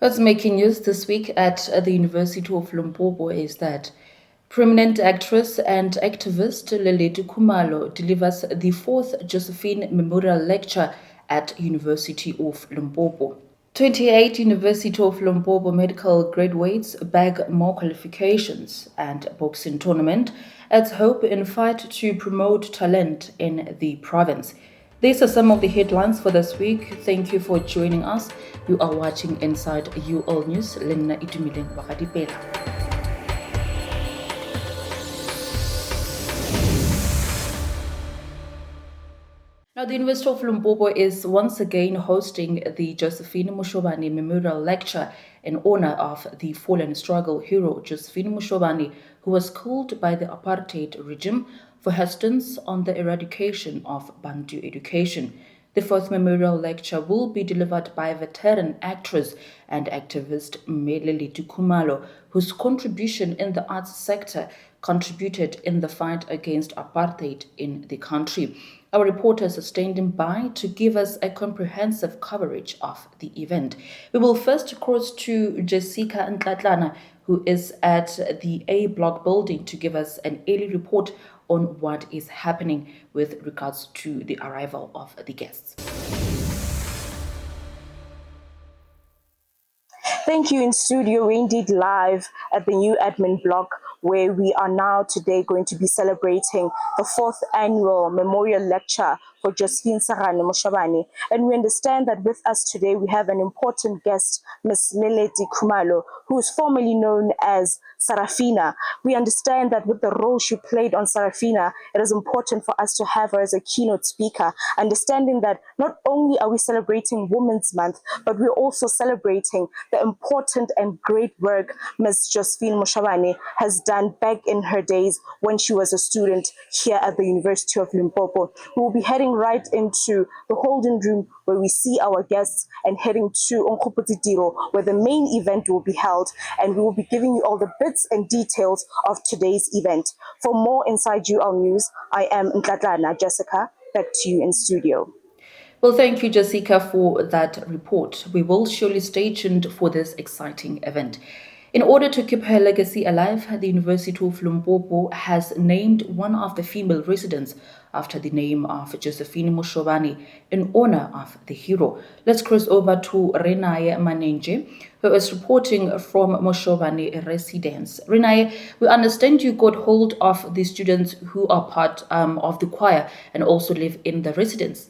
What's making news this week at the University of Limpopo is that prominent actress and activist Leletu Khumalo delivers the fourth Josephine Memorial Lecture at University of Limpopo. 28 University of Limpopo medical graduates bag more qualifications, and boxing tournament adds hope in fight to promote talent in the province. These are some of the headlines for this week. Thank you for joining us. You are watching Inside UL News. Lenna Itumileng Wakadipela. Now, the University of Limpopo is once again hosting the Josephine Moshobane Memorial Lecture in honor of the fallen struggle hero Josephine Moshobane, who was killed by the apartheid regime for her stance on the eradication of Bantu education. The fourth memorial lecture will be delivered by veteran actress and activist Leletu Khumalo, whose contribution in the arts sector contributed in the fight against apartheid in the country. Our reporters are standing by to give us a comprehensive coverage of the event. We will first cross to Jessica Ntlatlana, who is at the A Block building, to give us an early report on what is happening with regards to the arrival of the guests. Thank you. In studio, we're indeed live at the new admin block, where we are now today going to be celebrating the fourth annual memorial lecture for Josephine Moshobane. And we understand that with us today, we have an important guest, Ms. Leletu Khumalo, who is formerly known as Sarafina. We understand that with the role she played on Sarafina, it is important for us to have her as a keynote speaker, understanding that not only are we celebrating Women's Month, but we're also celebrating the important and great work Ms. Josephine Moshobane has done back in her days when she was a student here at the University of Limpopo. We will be heading right into the holding room where we see our guests, and heading to Onkgopotsi-Tiro, where the main event will be held, and we will be giving you all the bits and details of today's event. For more Inside UL News, I am Ntlatlana. Jessica, back to you in studio. Well, thank you, Jessica, for that report. We will surely stay tuned for this exciting event. In order to keep her legacy alive, the University of Limpopo has named one of the female residents after the name of Josephine Moshobane in honor of the hero. Let's cross over to Renaye Manenje, who is reporting from Moshobane residence. Renaye, we understand you got hold of the students who are part of the choir and also live in the residence.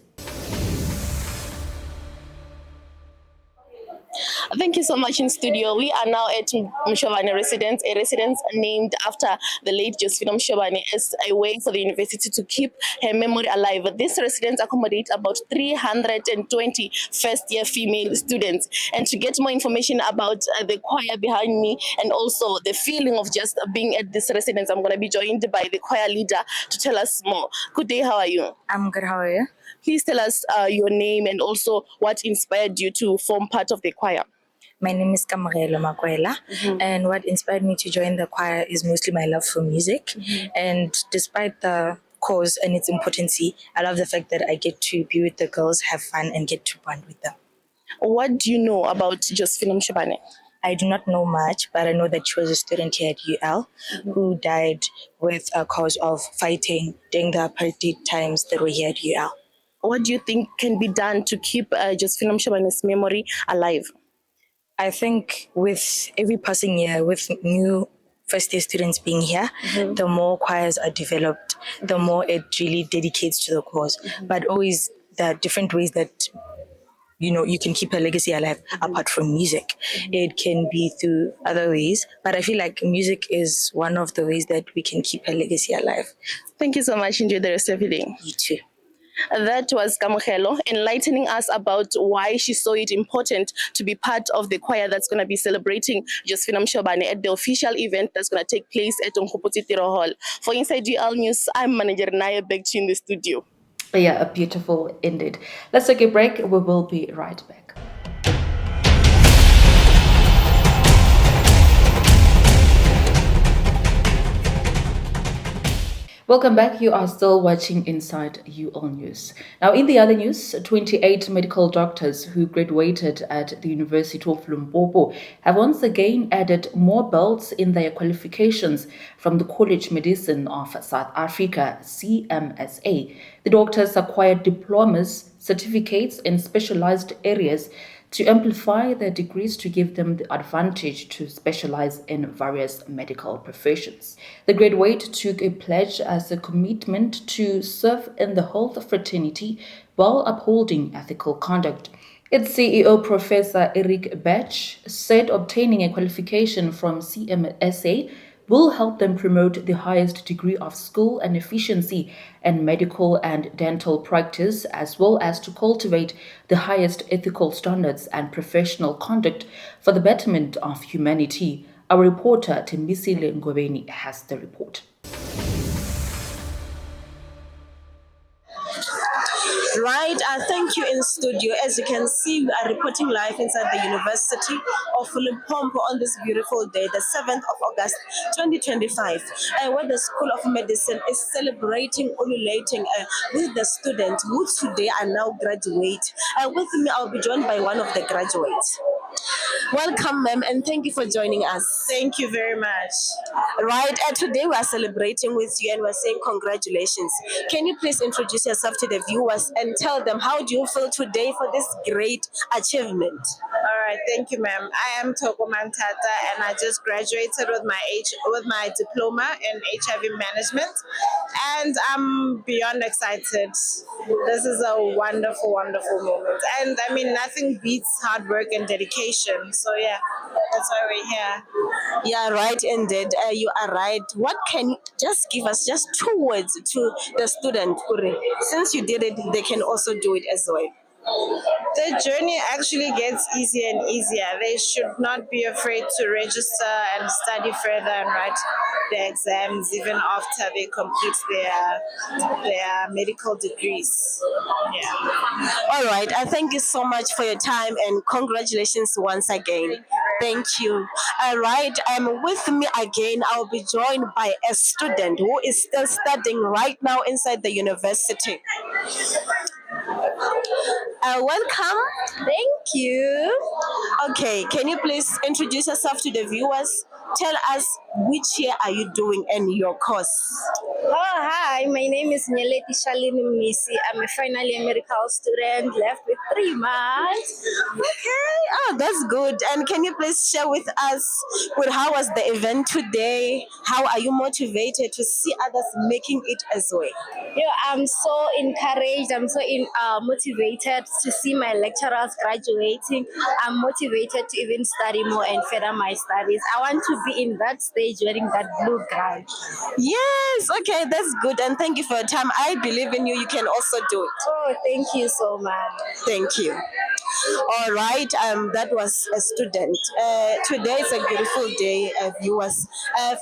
Thank you so much in studio. We are now at Moshobane residence, a residence named after the late Josephine Moshobane as a way for the university to keep her memory alive. This residence accommodates about 320 first-year female students. And to get more information about the choir behind me and also the feeling of just being at this residence, I'm going to be joined by the choir leader to tell us more. Good day, how are you? I'm good, how are you? Please tell us your name and also what inspired you to form part of the choir. My name is Kamagelo Makwela, and what inspired me to join the choir is mostly my love for music. And despite the cause and its importance, I love the fact that I get to be with the girls, have fun, and get to bond with them. What do you know about Josephine Moshobane? I do not know much, but I know that she was a student here at UL who died with a cause of fighting during the apartheid times that were here at UL. What do you think can be done to keep Josephine Moshobane's memory alive? I think with every passing year, with new first-year students being here, the more choirs are developed, the more it really dedicates to the cause. But always there are different ways that you can keep a legacy alive apart from music. It can be through other ways, but I feel like music is one of the ways that we can keep a legacy alive. Thank you so much. Enjoy the rest of your day. You too. That was Kamogelo enlightening us about why she saw it important to be part of the choir that's going to be celebrating Josephine Moshobane at the official event that's going to take place at Onkgopotsi-Tiro Hall. For Inside UL News, I'm Manager Naya Begchi in the studio. Yeah, beautiful indeed. Let's take a break. We will be right back. Welcome back. You are still watching Inside UL News. Now, in the other news, 28 medical doctors who graduated at the University of Limpopo have once again added more belts in their qualifications from the College Medicine of South Africa, CMSA. The doctors acquired diplomas, certificates in specialized areas to amplify their degrees to give them the advantage to specialize in various medical professions. The graduate took a pledge as a commitment to serve in the health fraternity while upholding ethical conduct. Its CEO, Professor Eric Batch, said obtaining a qualification from CMSA will help them promote the highest degree of skill and efficiency in medical and dental practice, as well as to cultivate the highest ethical standards and professional conduct for the betterment of humanity. Our reporter, Tembisile Ngobeni, has the report. Right, thank you in studio. As you can see, we are reporting live inside the University of Limpopo on this beautiful day, the 7th of August 2025, where the School of Medicine is celebrating, ululating with the students who today are now graduate. With me, I'll be joined by one of the graduates. Welcome, ma'am, and thank you for joining us. Thank you very much. Right, today we are celebrating with you and we're saying congratulations. Can you please introduce yourself to the viewers and tell them how do you feel today for this great achievement? All right, thank you, ma'am. I am Toko Mantata, and I just graduated with my diploma in HIV management, and I'm beyond excited. This is a wonderful, wonderful moment, and I mean, nothing beats hard work and dedication. So yeah, that's why we're here. Yeah, right, indeed. You are right. What can you just give us just 2 words to the student, Uri? Since you did it, they can also do it as well. The journey actually gets easier and easier. They should not be afraid to register and study further and write their exams even after they complete their medical degrees. Yeah. All right. Thank you so much for your time and congratulations once again. Thank you. All right. With me again, I'll be joined by a student who is still studying right now inside the university. Welcome. Thank you. Okay, can you please introduce yourself to the viewers? Tell us which year are you doing and your course? Oh, hi. My name is Nyeleti Shalini Mnisi. I'm a final year medical student left with 3 months. Okay, oh, that's good. And can you please share with us how was the event today? How are you motivated to see others making it as well? I'm so encouraged. I'm so motivated to see my lecturers graduating. I'm motivated to even study more and further my studies. I want to be in that stage wearing that blue gown. Yes, okay, that's good. And thank you for your time. I believe in you. You can also do it. Oh, thank you so much. Thank you. All right, that was a student. Today is a beautiful day, viewers.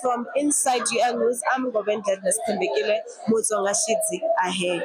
From inside UL News, I'm Govendledness Tembekile Mutsonga Shidzi ahead.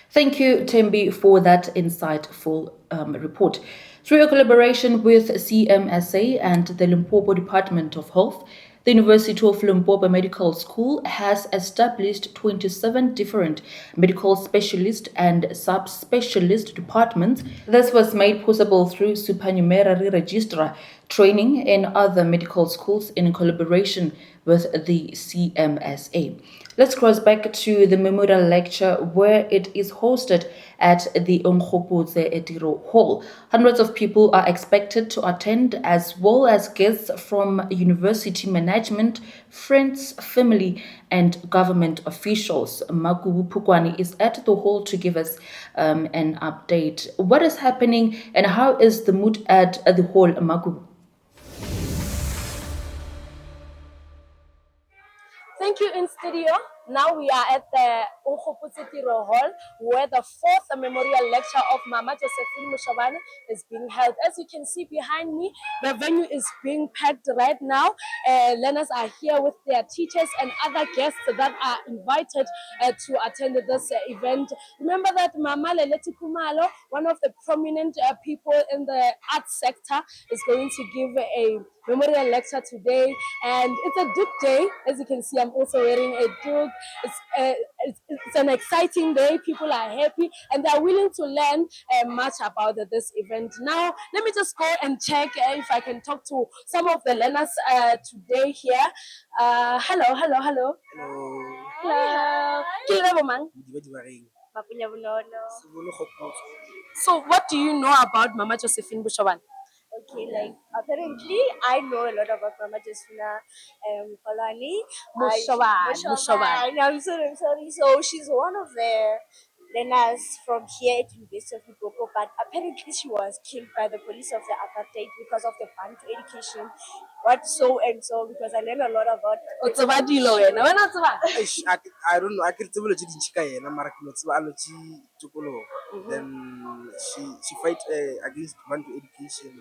Thank you, Tembi, for that insightful report. Through a collaboration with CMSA and the Limpopo Department of Health, the University of Limpopo Medical School has established 27 different medical specialist and subspecialist departments. This was made possible through supernumerary registrar training in other medical schools in collaboration with the CMSA. Let's cross back to the memorial lecture where it is hosted at the Nkgopotse Etiro Hall. Hundreds of people are expected to attend, as well as guests from university management, friends, family, and government officials. Magubu Pukwani is at the hall to give us an update. What is happening and how is the mood at the hall, Magubu? Thank you, in studio. Now we are at the Nkgopotse Hall, where the 4th memorial lecture of Mama Josephine Moshobane is being held. As you can see behind me, the venue is being packed right now. Learners are here with their teachers and other guests that are invited to attend this event. Remember that Mama Leleti Kumalo, one of the prominent people in the arts sector, is going to give a memorial lecture today, and it's a Duke day. As you can see, I'm also wearing a Duke. it's an exciting day. People are happy and they're willing to learn much about this event. Now, let me just go and check if I can talk to some of the learners today here. Hello, hello, hello. Hello. Hello. So, what do you know about Mama Josephine Moshobane? Okay, like apparently I know a lot about Mama Josephina Kolani. Moshobane. I'm sorry. So she's one of the learners from here at University of Limpopo, but apparently she was killed by the police of the apartheid because of the ban to education. What so and so, because I learned a lot about I don't know. I can tell you chika yena mara ke no tseba alo chi tukolo. Then she fight against ban to education.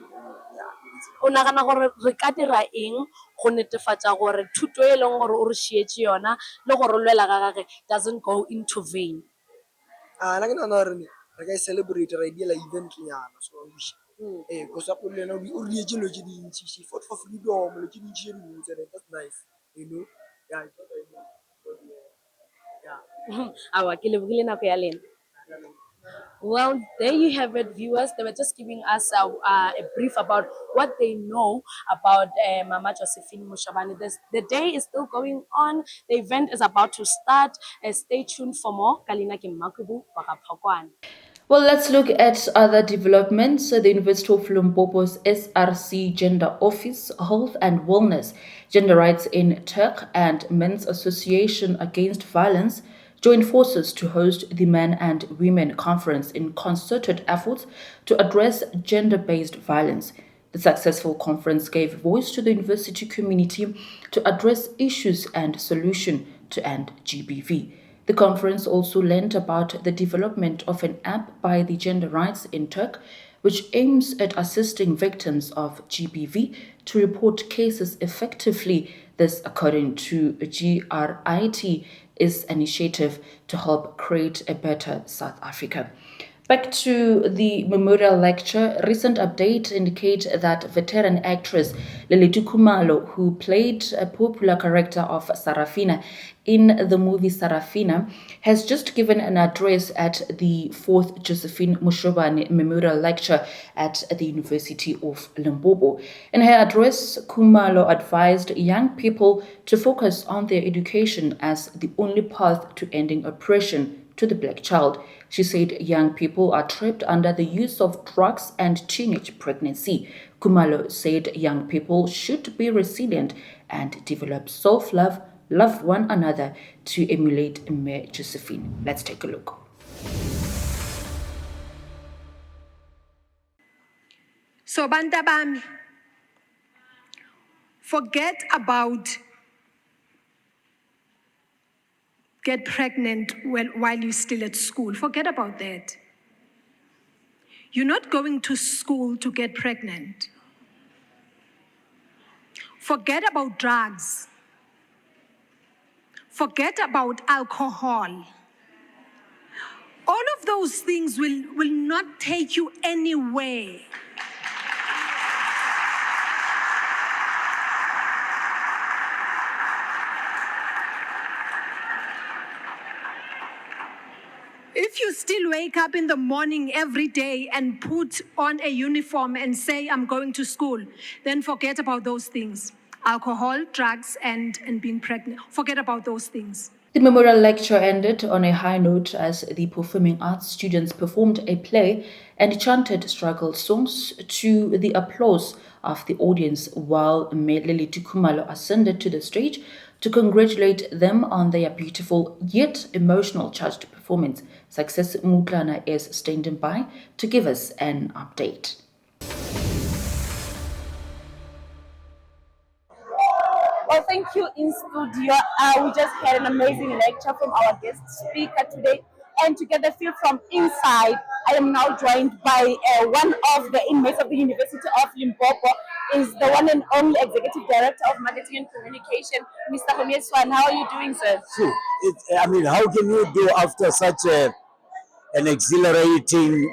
O nagana gore re ka dira eng go netefatsa gore thuto e leng gore o re šietse yona le gore o lwela ga gage doesn't go into vain? Na ke nana gore re ka celebrate ra idea la event nyana so because up le na o re etse lo tse dintsi she fought for freedom lo tse dintsi di botse that's nice, you know. Yeah, Awa, ke lebogile nako ya lena. Well, there you have it, viewers. They were just giving us a brief about what they know about Mama Josephine Moshobane. The day is still going on. The event is about to start. Stay tuned for more. Kalina Kimakubu, Wakapokwan. Well, let's look at other developments. The University of Limpopo's SRC Gender Office, Health and Wellness, Gender Rights in Turk, and Men's Association Against Violence joined forces to host the Men and Women Conference in concerted efforts to address gender-based violence. The successful conference gave voice to the university community to address issues and solutions to end GBV. The conference also learned about the development of an app by the Gender Rights in Turk, which aims at assisting victims of GBV to report cases effectively. This, according to GRIT, is an initiative to help create a better South Africa. Back to the memorial lecture, recent updates indicate that veteran actress Leletu Khumalo, who played a popular character of Sarafina in the movie Sarafina, has just given an address at the 4th Josephine Moshobane Memorial Lecture at the University of Limpopo. In her address, Khumalo advised young people to focus on their education as the only path to ending oppression to the black child. She said young people are trapped under the use of drugs and teenage pregnancy. Khumalo said young people should be resilient and develop self-love, love one another to emulate Mary Josephine. Let's take a look. So Bantabami, forget about get pregnant while you're still at school. Forget about that. You're not going to school to get pregnant. Forget about drugs. Forget about alcohol. All of those things will not take you anywhere. If you still wake up in the morning every day and put on a uniform and say, I'm going to school, then forget about those things. Alcohol, drugs, and being pregnant. Forget about those things. The memorial lecture ended on a high note as the performing arts students performed a play and chanted struggle songs to the applause of the audience, while Leletu Khumalo ascended to the stage to congratulate them on their beautiful yet emotional charged performance. Success Mutlana is standing by to give us an update. Well, thank you in studio. We just had an amazing lecture from our guest speaker today. And to get the feel from inside, I am now joined by one of the inmates of the University of Limpopo, is the one and only Executive Director of Marketing and Communication, Mr. Homieswan. How are you doing, sir? Sure. How can you do after such an exhilarating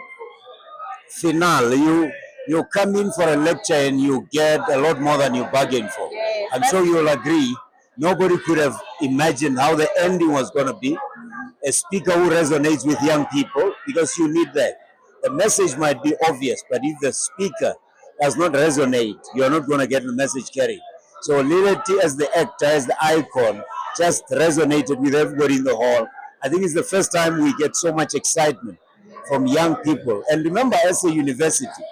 finale? You come in for a lecture and you get a lot more than you bargained for. Yes, I'm sure you'll agree. Nobody could have imagined how the ending was going to be. A speaker who resonates with young people, because you need that. The message might be obvious, but if the speaker does not resonate, you're not going to get the message carried. So Lility as the actor, as the icon, just resonated with everybody in the hall. I think it's the first time we get so much excitement from young people. And remember, as a university,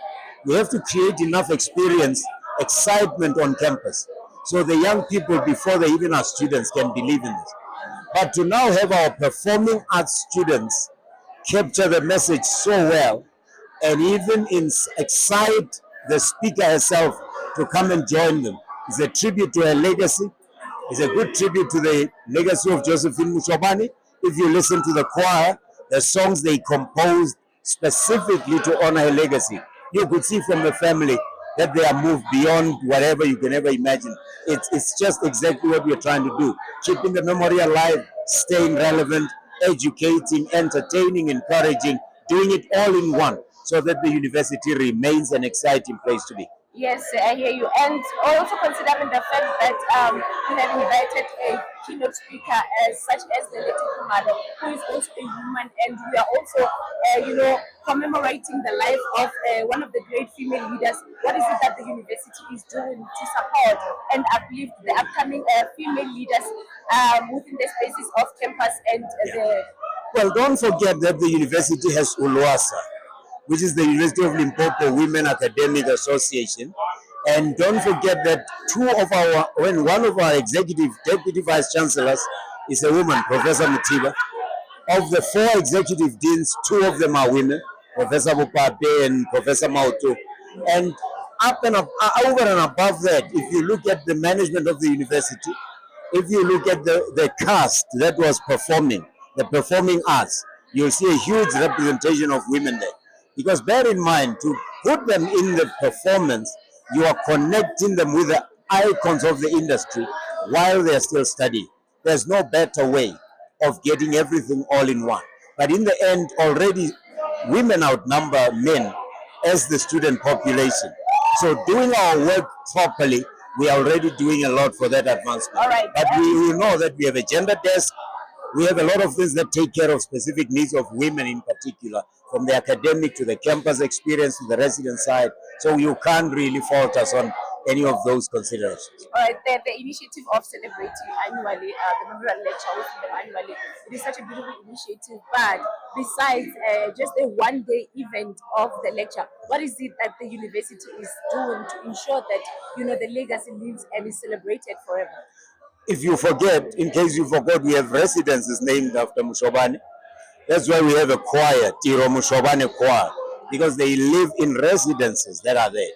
we have to create enough experience, excitement on campus, so the young people, before they even are students, can believe in this. But to now have our performing arts students capture the message so well, and even excite the speaker herself to come and join them, is a tribute to her legacy. It's a good tribute to the legacy of Josephine Moshobane. If you listen to the choir, the songs they composed specifically to honor her legacy, you could see from the family that they are moved beyond whatever you can ever imagine. It's just exactly what we're trying to do. Keeping the memory alive, staying relevant, educating, entertaining, encouraging, doing it all in one, so that the university remains an exciting place to be. Yes, I hear you. And also considering the fact that you have invited a keynote speaker such as the Lady Kumalo, who is also a woman, and we are also, commemorating the life of one of the great female leaders. What is it that the university is doing to support and uplift the upcoming female leaders within the spaces of campus and the... Well, don't forget that the university has ULWASA, which is the University of Limpopo Women Academic Association. And don't forget that one of our executive deputy vice chancellors is a woman, Professor Mutiba. Of the 4 executive deans, 2 of them are women, Professor Bupape and Professor Mautu. And over and above that, if you look at the management of the university, if you look at the cast that was performing, the performing arts, you'll see a huge representation of women there. Because bear in mind, to put them in the performance, you are connecting them with the icons of the industry while they're still studying. There's no better way of getting everything all in one. But in the end, already women outnumber men as the student population. So doing our work properly, we are already doing a lot for that advancement. All right. But we know that we have a gender desk. We have a lot of things that take care of specific needs of women in particular, from the academic to the campus experience to the resident side. So you can't really fault us on any of those considerations. All right, the initiative of celebrating annually the memorial lecture within them annually, it is such a beautiful initiative. But besides just a one-day event of the lecture, what is it that the university is doing to ensure that the legacy lives and is celebrated forever? If you forget, in case you forgot, we have residences named after Moshobane. That's why we have a choir, Tiro Moshobane Choir, because they live in residences that are there.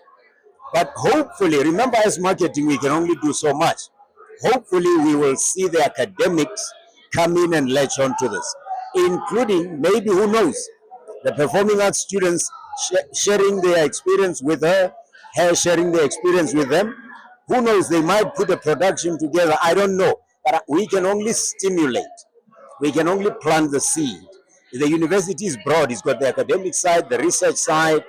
But hopefully, remember, as marketing, we can only do so much. Hopefully, we will see the academics come in and latch onto this, including, maybe, who knows, the performing arts students sharing their experience with her sharing their experience with them. Who knows, they might put a production together. I don't know. But we can only stimulate. We can only plant the seed. The university is broad. It's got the academic side, the research side,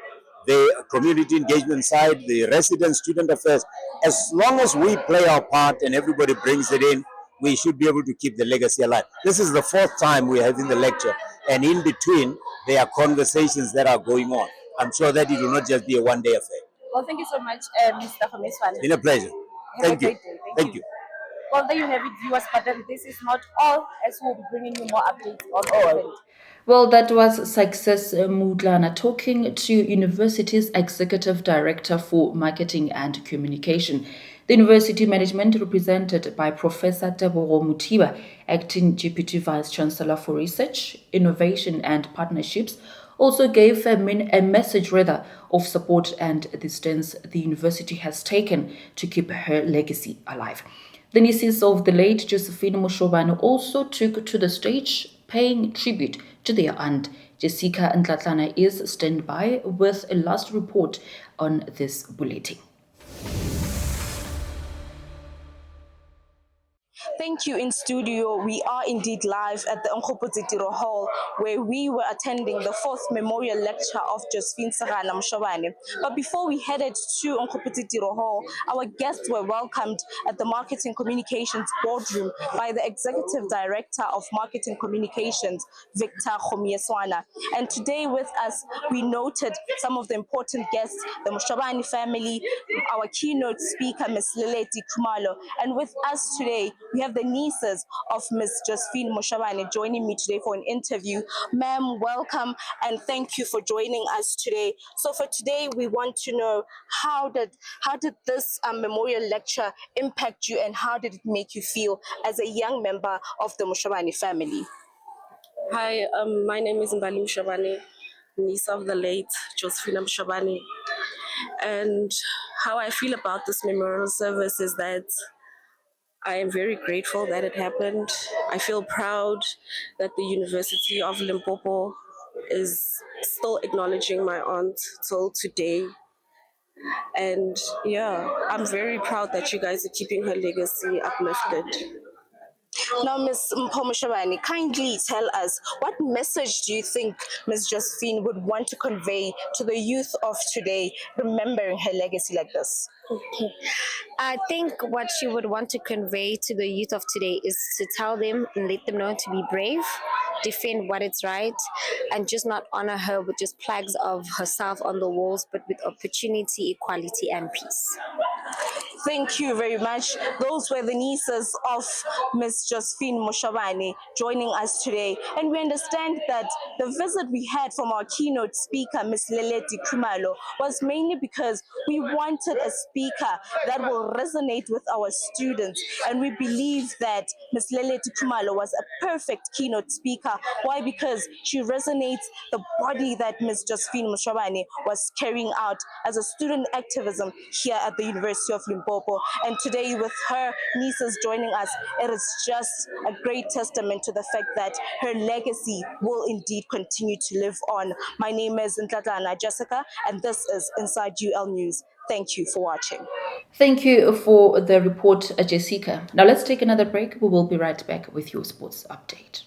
the community engagement side, the resident student affairs. As long as we play our part and everybody brings it in, we should be able to keep the legacy alive. This is the 4th time we are having the lecture, and in between, there are conversations that are going on. I'm sure that it will not just be a one-day affair. Well, thank you so much, Mr. Khomeswane. It's been a pleasure. Thank you. Thank you. Well, there you have it, viewers, but this is not all, as we'll be bringing you more updates on all of it. Well, that was Success Mutlana talking to University's Executive Director for Marketing and Communication. The university management, represented by Professor Tebogo Mutiba, Acting Deputy Vice Chancellor for Research, Innovation and Partnerships, also gave a message of support and the stance the university has taken to keep her legacy alive. The nieces of the late Josephine Moshobane also took to the stage, paying tribute to their aunt. Jessica Ntlatlana is standby with a last report on this bulletin. Thank you in studio. We are indeed live at the Nkgopotsetiro Hall where we were attending the 4th memorial lecture of Josephine Moshobane. But before we headed to Nkgopotsetiro Hall, our guests were welcomed at the Marketing Communications Boardroom by the Executive Director of Marketing Communications, Victor Khomieswana. And today with us, we noted some of the important guests, the Moshobane family, our keynote speaker, Ms. Lileti Khumalo. And with us today, we have the nieces of Ms. Josephine Moshobane joining me today for an interview. Ma'am, welcome and thank you for joining us today. So for today, we want to know how did this memorial lecture impact you and how did it make you feel as a young member of the Moshobane family? Hi, my name is Mbali Moshobane, niece of the late Josephine Moshobane. And how I feel about this memorial service is that I am very grateful that it happened. I feel proud that the University of Limpopo is still acknowledging my aunt till today. And yeah, I'm very proud that you guys are keeping her legacy uplifted. Now, Ms. Moshobane, kindly tell us, what message do you think Ms. Josephine would want to convey to the youth of today, remembering her legacy like this? Okay. I think what she would want to convey to the youth of today is to tell them and let them know to be brave, defend what is right, and just not honor her with just flags of herself on the walls, but with opportunity, equality, and peace. Thank you very much. Those were the nieces of Ms. Josephine Moshobane joining us today. And we understand that the visit we had from our keynote speaker, Ms. Lileti Khumalo, was mainly because we wanted a speaker that will resonate with our students. And we believe that Ms. Lileti Khumalo was a perfect keynote speaker. Why? Because she resonates the body that Ms. Josephine Moshobane was carrying out as a student activism here at the University of Limpopo. And today, with her nieces joining us, it is just a great testament to the fact that her legacy will indeed continue to live on. My name is Ntlatlana Jessica, and this is Inside UL News. Thank you for watching. Thank you for the report, Jessica. Now let's take another break. We will be right back with your sports update.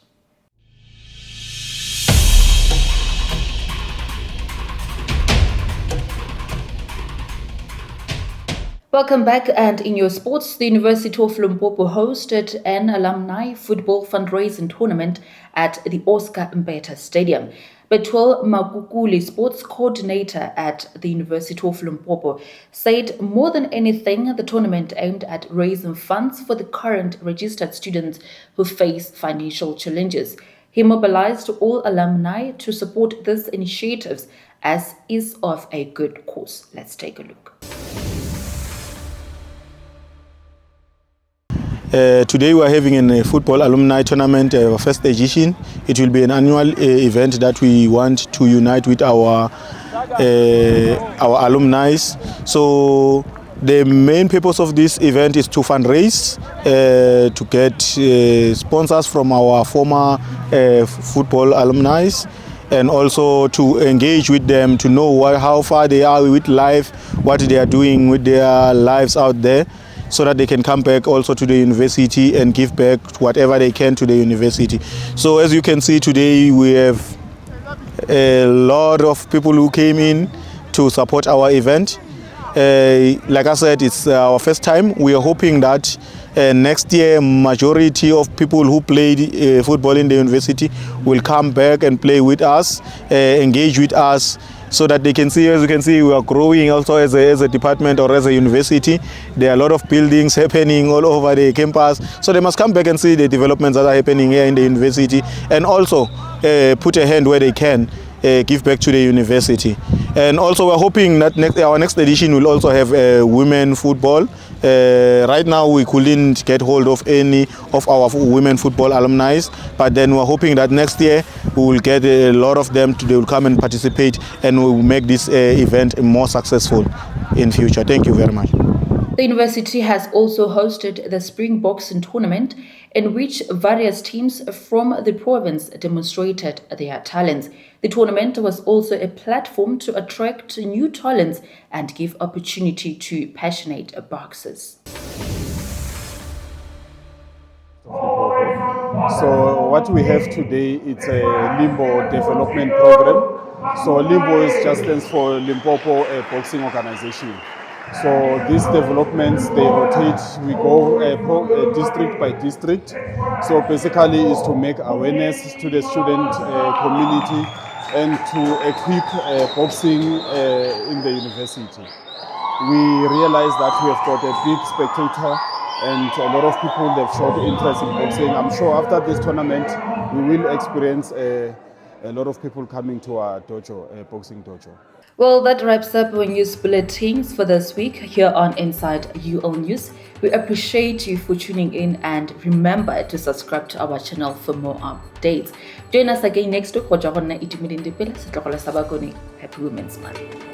Welcome back, and in your sports, the University of Limpopo hosted an alumni football fundraising tournament at the Oscar Mbeta Stadium. Betwel Makukuli, sports coordinator at the University of Limpopo, said more than anything, the tournament aimed at raising funds for the current registered students who face financial challenges. He mobilized all alumni to support these initiatives as is of a good cause. Let's take a look. Today we are having a football alumni tournament, first edition. It will be an annual event that we want to unite with our alumni. So the main purpose of this event is to fundraise, to get sponsors from our former football alumni, and also to engage with them, to know how far they are with life, what they are doing with their lives out there, so that they can come back also to the university and give back whatever they can to the university. So as you can see today, we have a lot of people who came in to support our event. Like I said, it's our first time. We are hoping that next year, majority of people who played football in the university will come back and play with us, engage with us, so that they can see, as you can see, we are growing also as a department or as a university. There are a lot of buildings happening all over the campus. So they must come back and see the developments that are happening here in the university, and also put a hand where they can, give back to the university. And also we're hoping that our next edition will also have women football. Right now we couldn't get hold of any of our women football alumni, but then we're hoping that next year we will get a lot of them, they will come and participate, and we will make this event more successful in future. Thank you very much. The university has also hosted the Spring Boxing Tournament, in which various teams from the province demonstrated their talents. The tournament was also a platform to attract new talents and give opportunity to passionate boxers. So what we have today, it's a Limbo development program. So Limbo just stands for Limpopo Boxing Organization. So these developments, they rotate, we go district by district. So basically is to make awareness to the student community and to equip boxing in the university. We realize that we have got a big spectator and a lot of people have showed interest in boxing. I'm sure after this tournament, we will experience a lot of people coming to our dojo, boxing dojo. Well, that wraps up our news bulletins for this week here on Inside UL News. We appreciate you for tuning in and remember to subscribe to our channel for more updates. Join us again next week for Happy Women's Month.